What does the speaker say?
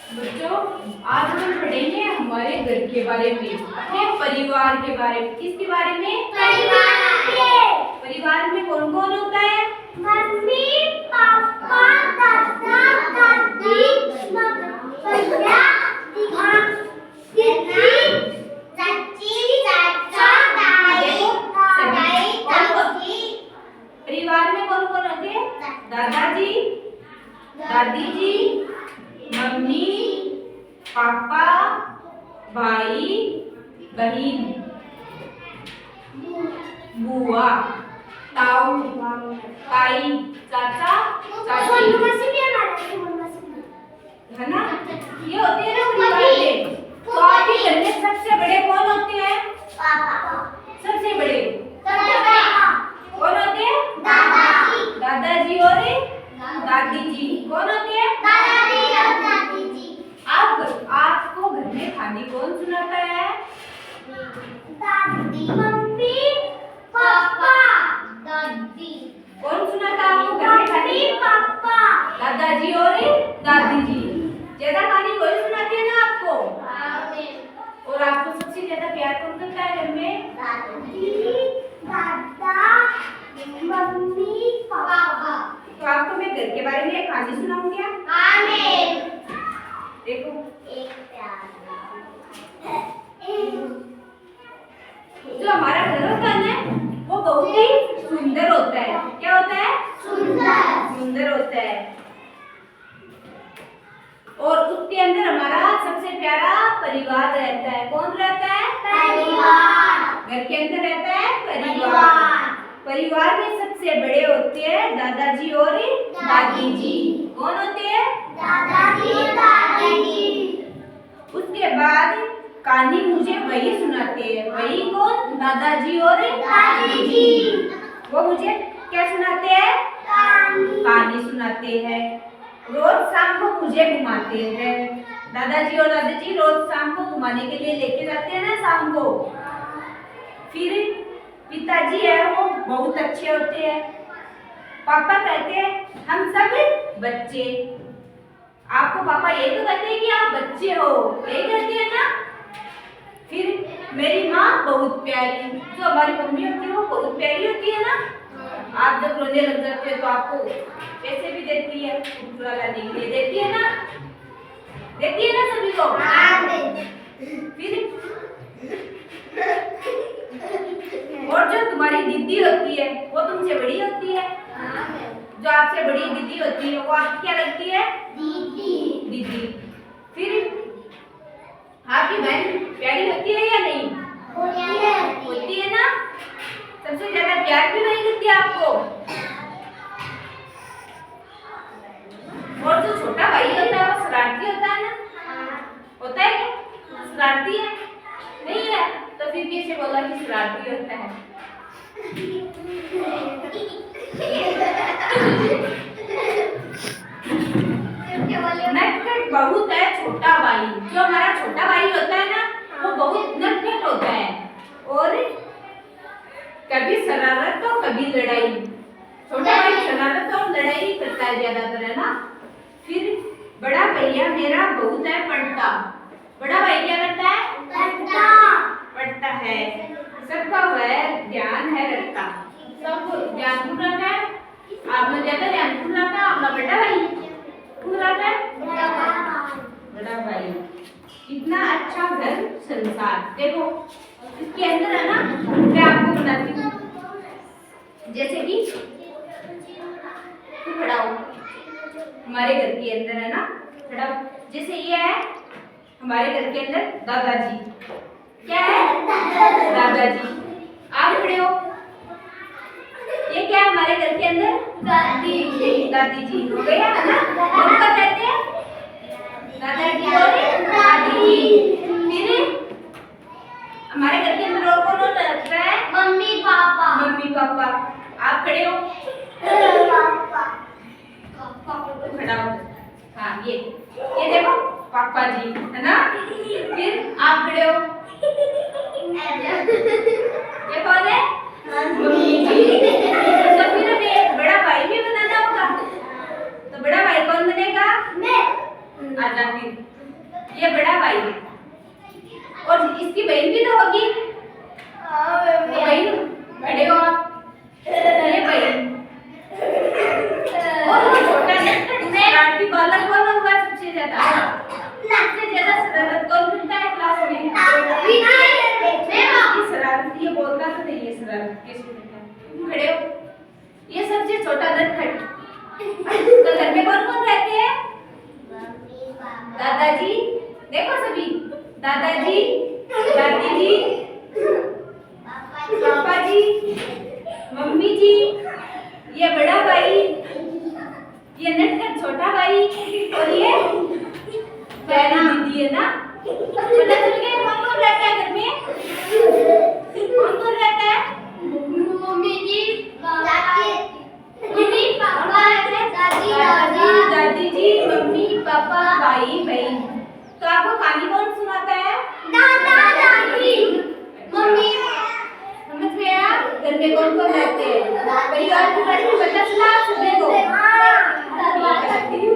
बच्चों, आज हम पढ़ेंगे हमारे घर के बारे में, अपने परिवार के बारे में। किसके बारे में? परिवार में कौन कौन होता है? मम्मी, पापा, दादा, दादी, भैया, दीदी, चाची, चाचा, दाई, दादी। परिवार में कौन कौन होते हैं? दादाजी, दादी जी, मम्मी, पापा, भाई, बहन, बुआ, ताऊ, ताई, चाचा, चाची, है ना? ये होते हैं ना परिवार में। तो आपके घर में सबसे बड़े कौन होते हैं? सबसे बड़े कौन होते हैं? दादाजी और दादी जी। कौन होते हैं? आपको घर में कहानी कौन सुनाता है? दादी, मम्मी, पापा, दादी। कौन सुनाता है आपको घर में कहानी? पापा, दादाजी और दादी जी। ज्यादा कहानी कौन सुनाती है ना आपको? और आपको सबसे ज्यादा प्यार कौन करता है घर में? दादी, दादा, मम्मी, पापा। तो आपको मैं घर के बारे में एक कहानी सुनाऊं क्या? देखो, जो हमारा घर होता है ना, वो बहुत ही सुंदर होता है। क्या होता है? सुंदर होता है। और उसके अंदर हमारा सबसे प्यारा परिवार रहता है। कौन रहता है? घर के अंदर रहता है परिवार। परिवार में सबसे बड़े होते हैं दादाजी और दादी जी। कौन होते हैं? उसके बाद कहानी मुझे वही सुनाते हैं। वही कौन? दादाजी और दादी जी। वो मुझे क्या सुनाते हैं? कहानी सुनाते हैं। रोज शाम को मुझे घुमाते हैं। दादाजी और दादी जी रोज शाम को घुमाने के लिए लेके जाते हैं ना शाम को। फिर पिताजी है वो बहुत अच्छे होते हैं। पापा कहते हैं हम सब बच्चे। आपको पापा ये तो कहते हैं कि आप बच्चे हो, यही कहते हैं ना। फिर मेरी माँ बहुत प्यारी, जो हमारी मम्मी होती है वो बहुत प्यारी होती है ना। आप जब रोने लग जाते हो तो आपको पैसे भी देती है, पूरा लाने के लिए देती है ना। देती है ना सभी को। फिर और जो तुम्हारी दीदी होती है वो तुमसे बड़ी होती है। जो आपसे बड़ी दीदी होती है वो आपकी क्या लगती है? दीदी। फिर आपकी बहन प्यारी होती है या नहीं? होती है ना। सबसे ज्यादा प्यार भी वही करती है आपको। और जो छोटा भाई होता है वो शरारती होता है ना। होता है क्या? शरारती है नहीं है? तो फिर कैसे बोला कि शरारती होता है? नटखट बहुत है छोटा भाई। जो हमारा छोटा भाई होता है ना वो बहुत नटखट होता है और कभी शरारत तो कभी लड़ाई। छोटा भाई शरारत और लड़ाई करता है ज्यादातर, है ना। फिर बड़ा भैया मेरा बहुत है पढ़ता। बड़ा भाई क्या करता है? पढ़ता है। सबका वह ध्यान है रखता। सब ध्यान रखता है। आपने ज्यादा ध्यान रखा आपका बड़ा भाई रखता है। बड़ा भाई। इतना अच्छा घर संसार। देखो इसके अंदर है ना, मैं आपको बताती हूँ। जैसे कि खड़ा हो हमारे घर के अंदर, है ना। खड़ा जैसे ये है हमारे घर के अंदर दादाजी। क्या है? दादाजी। आप खड़े हो। ये क्या है हमारे घर के अंदर? दादी जी। हो गया है ना। उनका कहते हैं दादाजी और दादी। फिर हमारे घर के अंदर और कौन रहता है? Mummy papa. आप खड़े हो। खड़ा हो। हाँ ये देखो पापा जी, है ना। फिर आप खड़े हो। ये कौन है? मम्मी जी। तो फिर हमें बड़ा भाई भी बनाना होगा। तो बड़ा भाई कौन बनेगा? मैं। आजा फिर ये बड़ा भाई है और इसकी बहन भी तो होगी। बहन बड़े हो आप, ये बहन और वो छोटा शरारती बालक वाला हुआ सबसे ज्यादा शरारत कौन करता है क्लास में? ये शरारत, ये बोलता तो नहीं है शरारत कैसे करता है। खड़े हो, ये सबसे छोटा नटखट। तो घर में कौन कौन रहते हैं? दादाजी, देखो सभी, दादाजी, दादी जी, पापा जी, मम्मी जी, ये बड़ा भाई, ये नटखट छोटा भाई और ये प्यारी दीदी है ना। पता चल गया कौन कौन रहता है घर में? कौन कौन रहता है? मम्मी जी, मम्मी पापा, दादी दादी जी, मम्मी पापा, भाई बहन। तो आपको कहानी कौन सुनाता है? दादी, मम्मी। समझ गए आप? घर में कौन कौन रहते हैं? परिवार